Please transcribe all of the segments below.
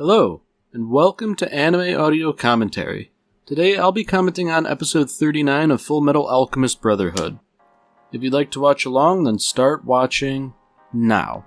Hello, and welcome to Anime Audio Commentary. Today I'll be commenting on episode 39 of Fullmetal Alchemist Brotherhood. If you'd like to watch along, then start watching now.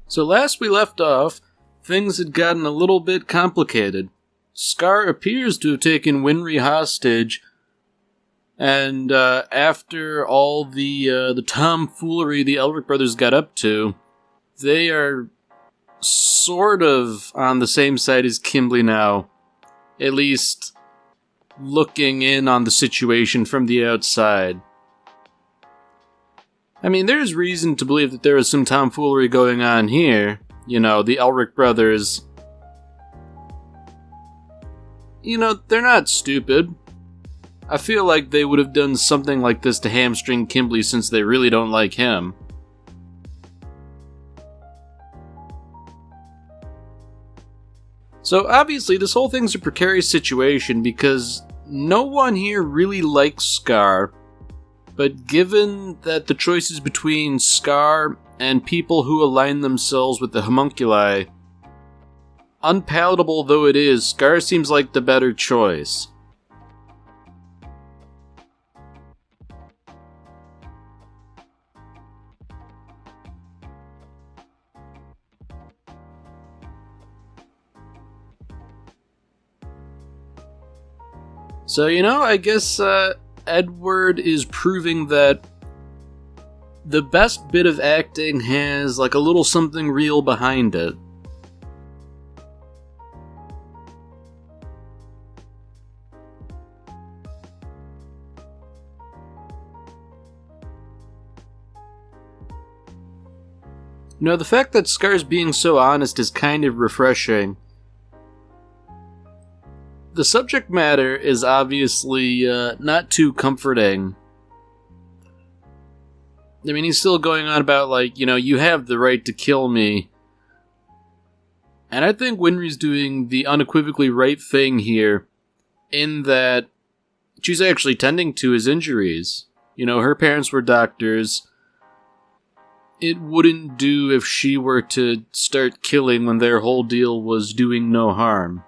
So last we left off, things had gotten a little bit complicated. Scar appears to have taken Winry hostage, and after all the tomfoolery the Elric brothers got up to, they are sort of on the same side as Kimberly now, at least looking in on the situation from the outside. I mean, there's reason to believe that there is some tomfoolery going on here. You know, the Elric brothers. You know, they're not stupid. I feel like they would have done something like this to hamstring Kimberly since they really don't like him. So obviously this whole thing's a precarious situation because no one here really likes Scar. But given that the choice is between Scar and people who align themselves with the homunculi, unpalatable though it is, Scar seems like the better choice. So, you know, I guess, Edward is proving that the best bit of acting has like a little something real behind it. You know, the fact that Scar's being so honest is kind of refreshing. The subject matter is obviously not too comforting. I mean, he's still going on about, like, you know, you have the right to kill me. And I think Winry's doing the unequivocally right thing here, in that she's actually tending to his injuries. You know, her parents were doctors. It wouldn't do if she were to start killing when their whole deal was doing no harm.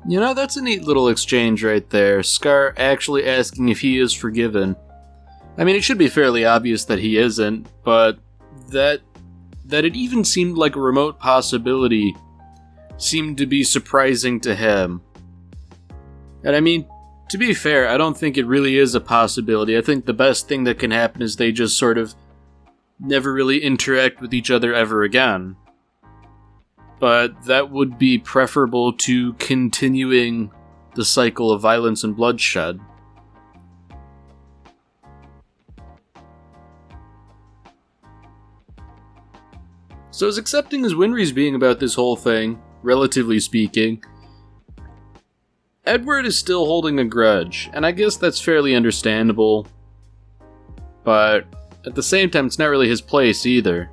You know, that's a neat little exchange right there. Scar actually asking if he is forgiven. I mean, it should be fairly obvious that he isn't, but that it even seemed like a remote possibility seemed to be surprising to him. And I mean, to be fair, I don't think it really is a possibility. I think the best thing that can happen is they just sort of never really interact with each other ever again. But that would be preferable to continuing the cycle of violence and bloodshed. So as accepting as Winry's being about this whole thing, relatively speaking, Edward is still holding a grudge, and I guess that's fairly understandable. But at the same time, it's not really his place either.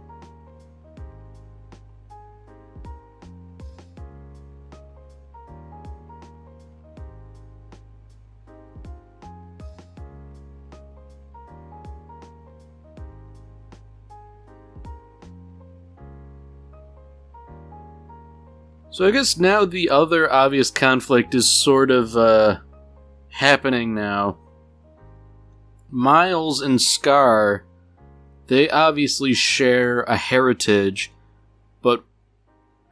So I guess now the other obvious conflict is sort of happening now. Miles and Scar, they obviously share a heritage, but,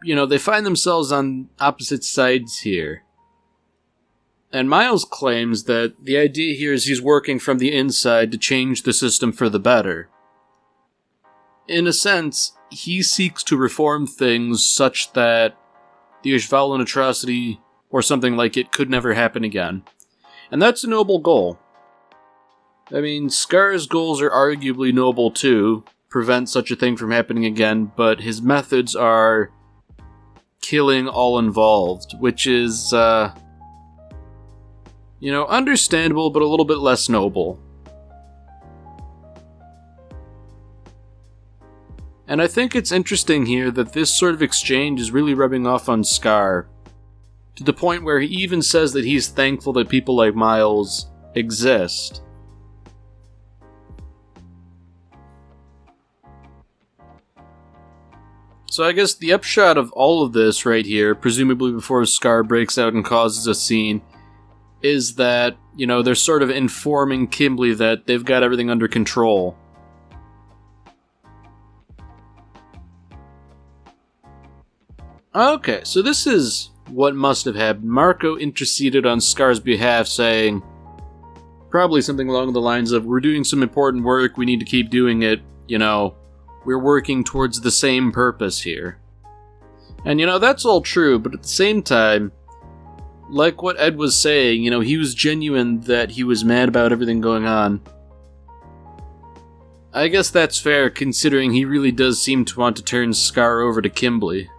they find themselves on opposite sides here. And Miles claims that the idea here is he's working from the inside to change the system for the better. In a sense, he seeks to reform things such that the Ishvalan atrocity, or something like it, could never happen again. And that's a noble goal. I mean, Scar's goals are arguably noble too, prevent such a thing from happening again, but his methods are killing all involved, which is, understandable, but a little bit less noble. And I think it's interesting here that this sort of exchange is really rubbing off on Scar, to the point where he even says that he's thankful that people like Miles exist. So I guess the upshot of all of this right here, presumably before Scar breaks out and causes a scene, is that, they're sort of informing Kimberly that they've got everything under control. Okay, so this is what must have happened. Marco interceded on Scar's behalf, saying probably something along the lines of, we're doing some important work, we need to keep doing it, we're working towards the same purpose here. And that's all true, but at the same time, like what Ed was saying, he was genuine that he was mad about everything going on. I guess that's fair, considering he really does seem to want to turn Scar over to Kimberly.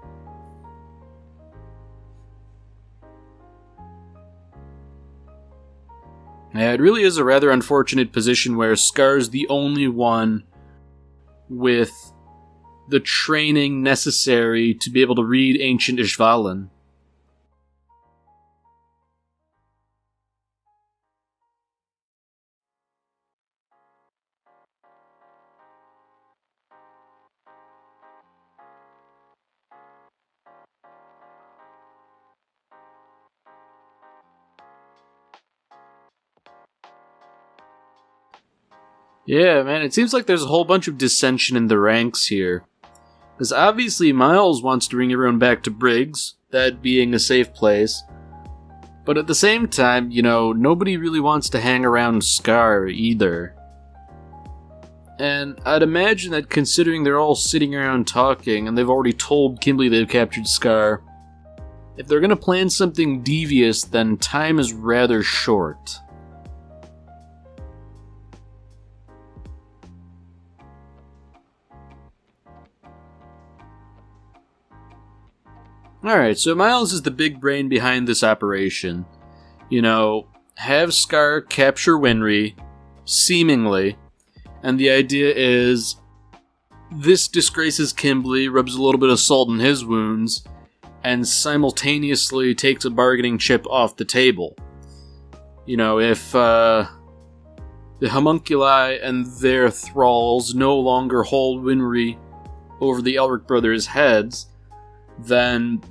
Yeah, it really is a rather unfortunate position where Scar's the only one with the training necessary to be able to read ancient Ishvalan. Yeah, man, it seems like there's a whole bunch of dissension in the ranks here. Because obviously Miles wants to bring everyone back to Briggs, that being a safe place. But at the same time, nobody really wants to hang around Scar either. And I'd imagine that considering they're all sitting around talking, and they've already told Kimberly they've captured Scar, if they're gonna plan something devious, then time is rather short. Alright, so Miles is the big brain behind this operation. Have Scar capture Winry, seemingly, and the idea is this disgraces Kimberly, rubs a little bit of salt in his wounds, and simultaneously takes a bargaining chip off the table. If the homunculi and their thralls no longer hold Winry over the Elric brothers' heads, then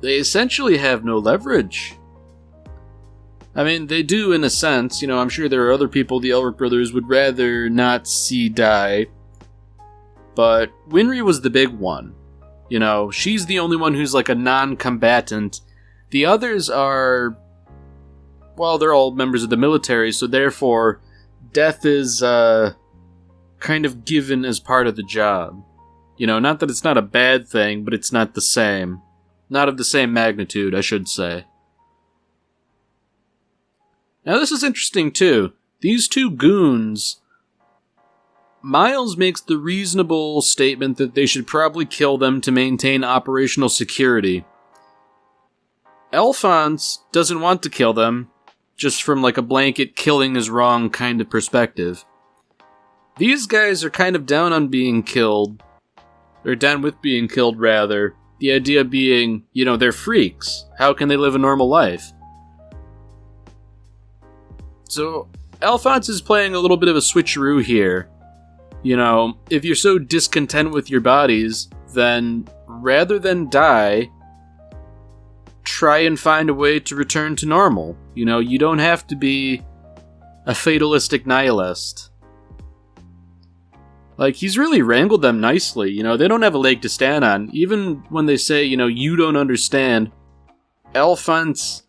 they essentially have no leverage. I mean, they do in a sense. I'm sure there are other people the Elric brothers would rather not see die. But Winry was the big one. She's the only one who's like a non-combatant. The others are, well, they're all members of the military, so therefore, death is kind of given as part of the job. Not that it's not a bad thing, but it's not the same. Not of the same magnitude, I should say. Now this is interesting too. These two goons Miles makes the reasonable statement that they should probably kill them to maintain operational security. Alphonse doesn't want to kill them, just from like a blanket killing is wrong kind of perspective. These guys are kind of down on being killed, or down with being killed rather. The idea being, they're freaks. How can they live a normal life? So, Alphonse is playing a little bit of a switcheroo here. If you're so discontent with your bodies, then rather than die, try and find a way to return to normal. You don't have to be a fatalistic nihilist. Like, he's really wrangled them nicely. They don't have a leg to stand on. Even when they say, you don't understand, Alphonse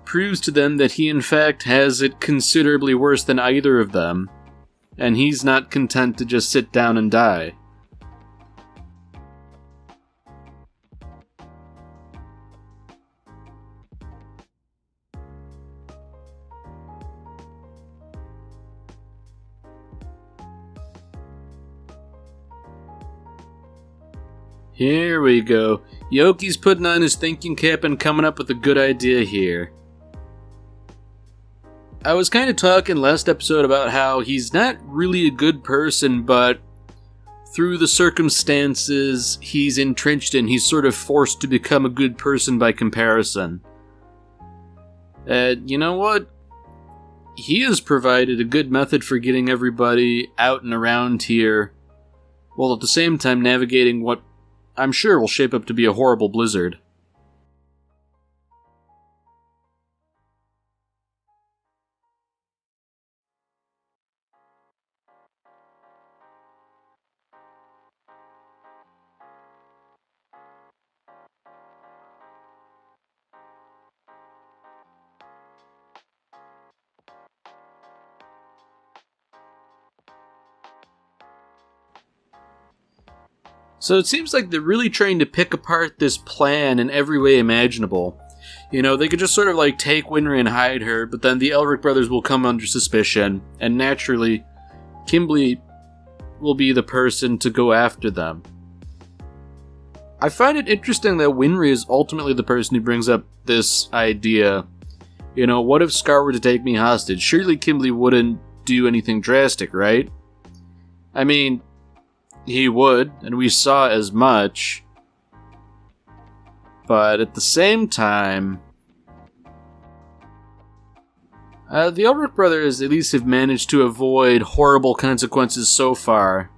proves to them that he in fact has it considerably worse than either of them. And he's not content to just sit down and die. Here we go. Yoki's putting on his thinking cap and coming up with a good idea here. I was kind of talking last episode about how he's not really a good person, but through the circumstances he's entrenched in, he's sort of forced to become a good person by comparison. And you know what? He has provided a good method for getting everybody out and around here, while at the same time navigating what I'm sure will shape up to be a horrible blizzard. So it seems like they're really trying to pick apart this plan in every way imaginable. They could just sort of like take Winry and hide her, but then the Elric brothers will come under suspicion, and naturally, Kimberly will be the person to go after them. I find it interesting that Winry is ultimately the person who brings up this idea. What if Scar were to take me hostage? Surely Kimberly wouldn't do anything drastic, right? I mean, he would, and we saw as much. But at the same time, the Elric brothers at least have managed to avoid horrible consequences so far.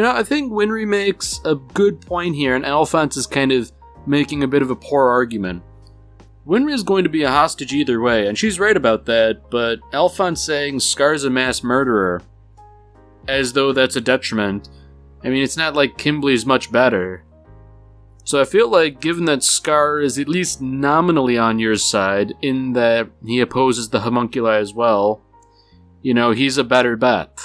I think Winry makes a good point here, and Alphonse is kind of making a bit of a poor argument. Winry is going to be a hostage either way, and she's right about that, but Alphonse saying Scar's a mass murderer, as though that's a detriment. I mean, it's not like Kimberly's much better. So I feel like, given that Scar is at least nominally on your side, in that he opposes the homunculi as well, he's a better bet.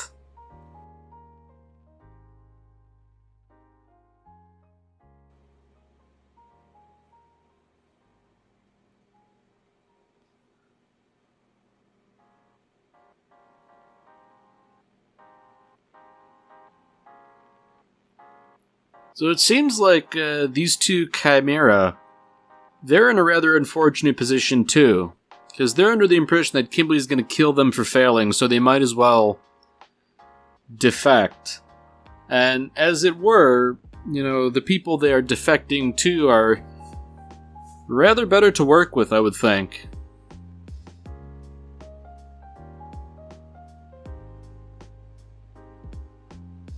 So it seems like these two Chimera, they're in a rather unfortunate position too, because they're under the impression that Kimberly's going to kill them for failing, so they might as well defect. And as it were, the people they are defecting to are rather better to work with, I would think.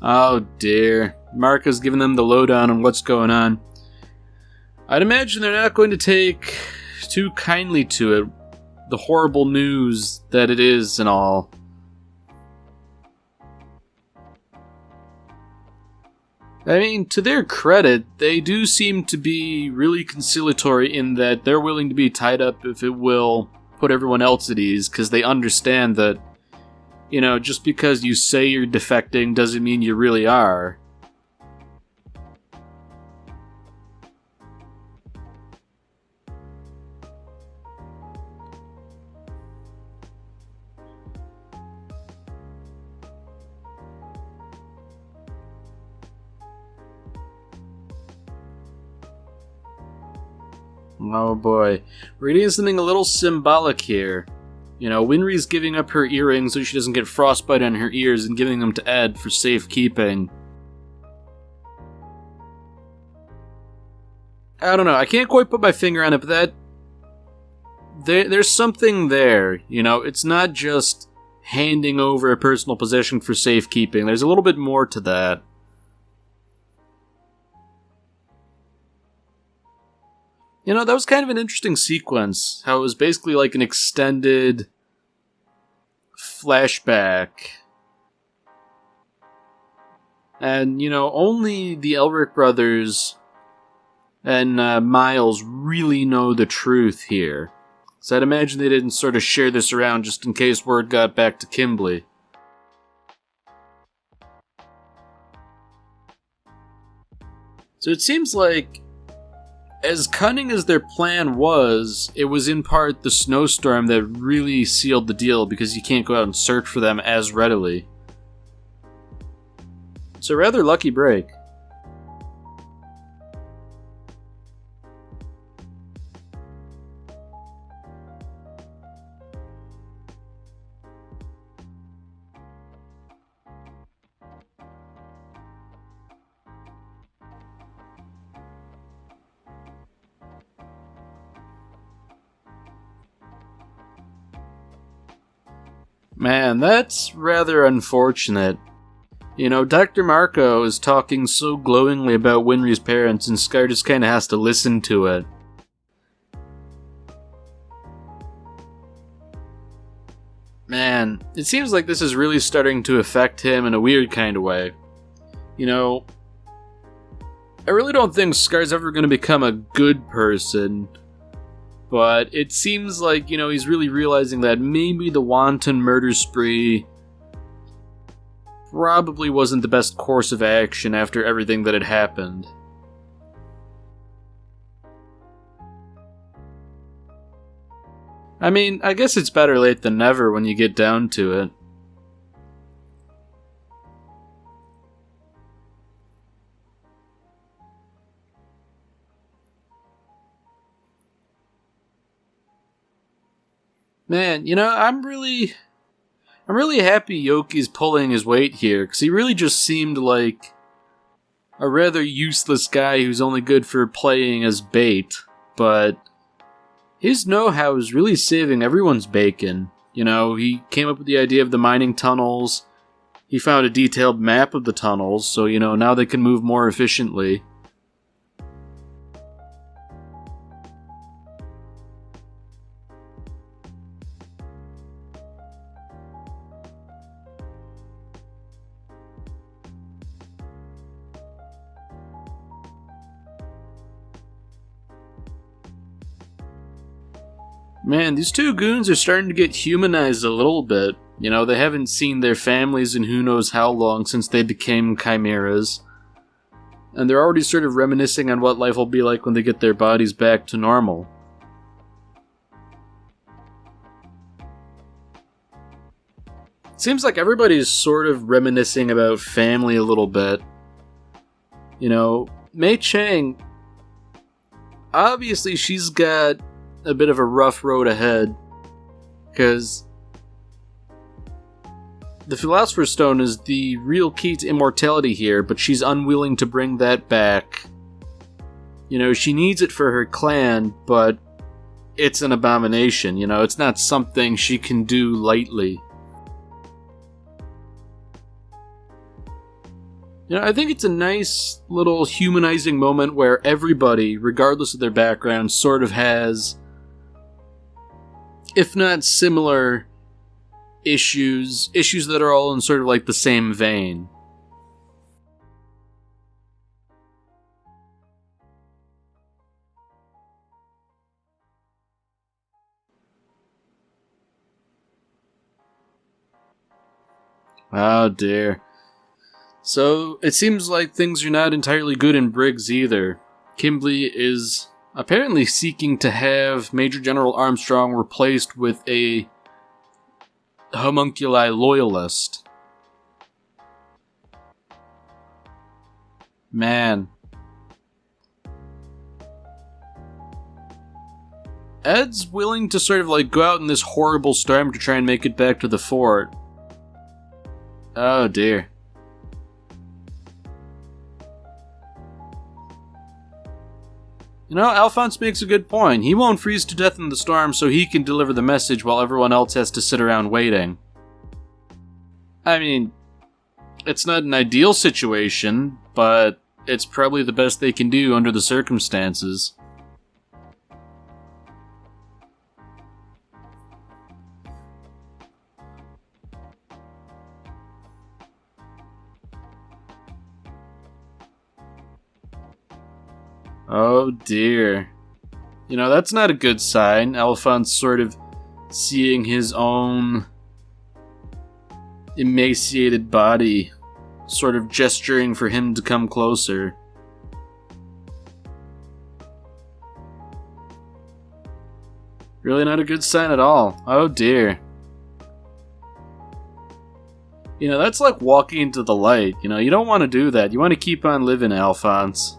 Oh dear. Marka's giving them the lowdown on what's going on. I'd imagine they're not going to take too kindly to it, the horrible news that it is and all. I mean, to their credit, they do seem to be really conciliatory in that they're willing to be tied up if it will put everyone else at ease, because they understand that You know, just because you say you're defecting doesn't mean you really are. Oh boy. We're getting something a little symbolic here. You know, Winry's giving up her earrings so she doesn't get frostbite on her ears and giving them to Ed for safekeeping. I don't know, I can't quite put my finger on it, but there's something there, you know, it's not just handing over a personal possession for safekeeping, there's a little bit more to that. You know, that was kind of an interesting sequence, how it was basically like an extended flashback. And, you know, only the Elric brothers and Miles really know the truth here. So I'd imagine they didn't sort of share this around just in case word got back to Kimberly. So it seems like, as cunning as their plan was, it was in part the snowstorm that really sealed the deal because you can't go out and search for them as readily. It's a rather lucky break. Man, that's rather unfortunate. You know, Dr. Marco is talking so glowingly about Winry's parents, and Scar just kinda has to listen to it. Man, it seems like this is really starting to affect him in a weird kind of way. You know, I really don't think Scar's ever gonna become a good person, but it seems like, you know, he's really realizing that maybe the wanton murder spree probably wasn't the best course of action after everything that had happened. I mean, I guess it's better late than never when you get down to it. Man, you know, I'm really happy Yoki's pulling his weight here, because he really just seemed like a rather useless guy who's only good for playing as bait, but his know-how is really saving everyone's bacon. You know, he came up with the idea of the mining tunnels, he found a detailed map of the tunnels, so, you know, now they can move more efficiently. Man, these two goons are starting to get humanized a little bit. You know, they haven't seen their families in who knows how long since they became chimeras. And they're already sort of reminiscing on what life will be like when they get their bodies back to normal. It seems like everybody's sort of reminiscing about family a little bit. You know, Mei Chang, obviously she's got a bit of a rough road ahead, because the Philosopher's Stone is the real key to immortality here, but she's unwilling to bring that back. You know, she needs it for her clan, but it's an abomination, you know, it's not something she can do lightly. You know, I think it's a nice little humanizing moment where everybody, regardless of their background, sort of has, if not similar, issues that are all in sort of like the same vein. Oh dear. So, it seems like things are not entirely good in Briggs either. Kimberly is apparently seeking to have Major General Armstrong replaced with a homunculi loyalist. Man. Ed's willing to sort of like go out in this horrible storm to try and make it back to the fort. Oh dear. You know, Alphonse makes a good point. He won't freeze to death in the storm so he can deliver the message while everyone else has to sit around waiting. I mean, it's not an ideal situation, but it's probably the best they can do under the circumstances. Oh dear. You know, that's not a good sign. Alphonse sort of seeing his own emaciated body sort of gesturing for him to come closer. Really not a good sign at all. Oh dear. You know, that's like walking into the light. You know, you don't want to do that. You want to keep on living, Alphonse.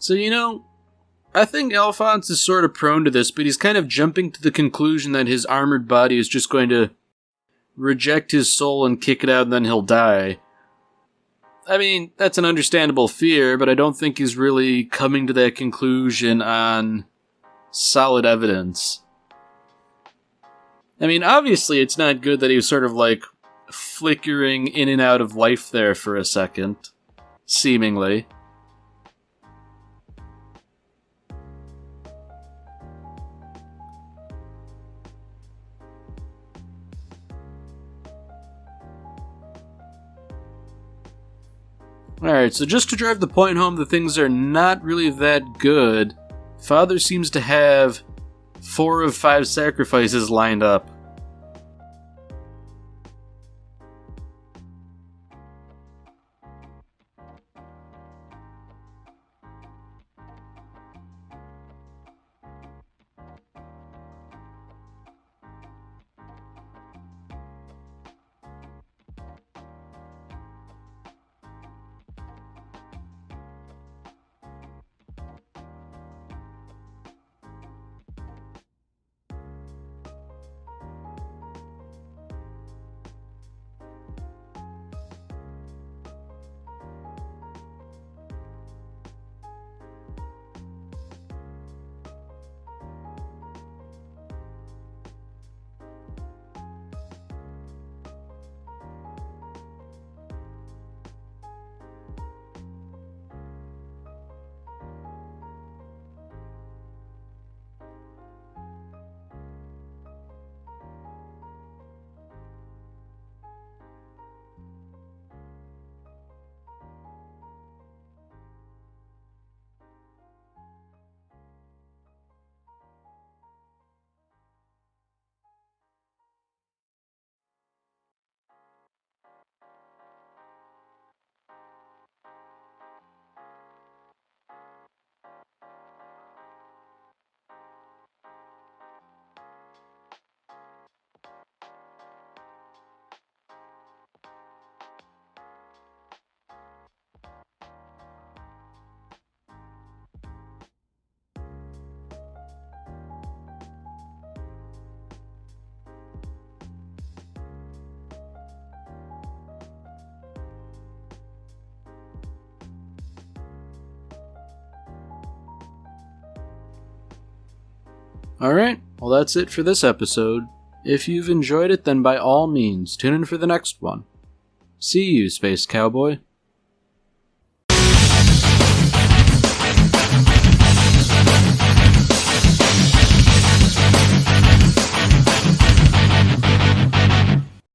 So, you know, I think Alphonse is sort of prone to this, but he's kind of jumping to the conclusion that his armored body is just going to reject his soul and kick it out and then he'll die. I mean, that's an understandable fear, but I don't think he's really coming to that conclusion on solid evidence. I mean, obviously it's not good that he was sort of like flickering in and out of life there for a second, seemingly. Alright, so just to drive the point home that things are not really that good, Father seems to have 4 of 5 sacrifices lined up. Alright, well that's it for this episode. If you've enjoyed it, then by all means, tune in for the next one. See you, Space Cowboy.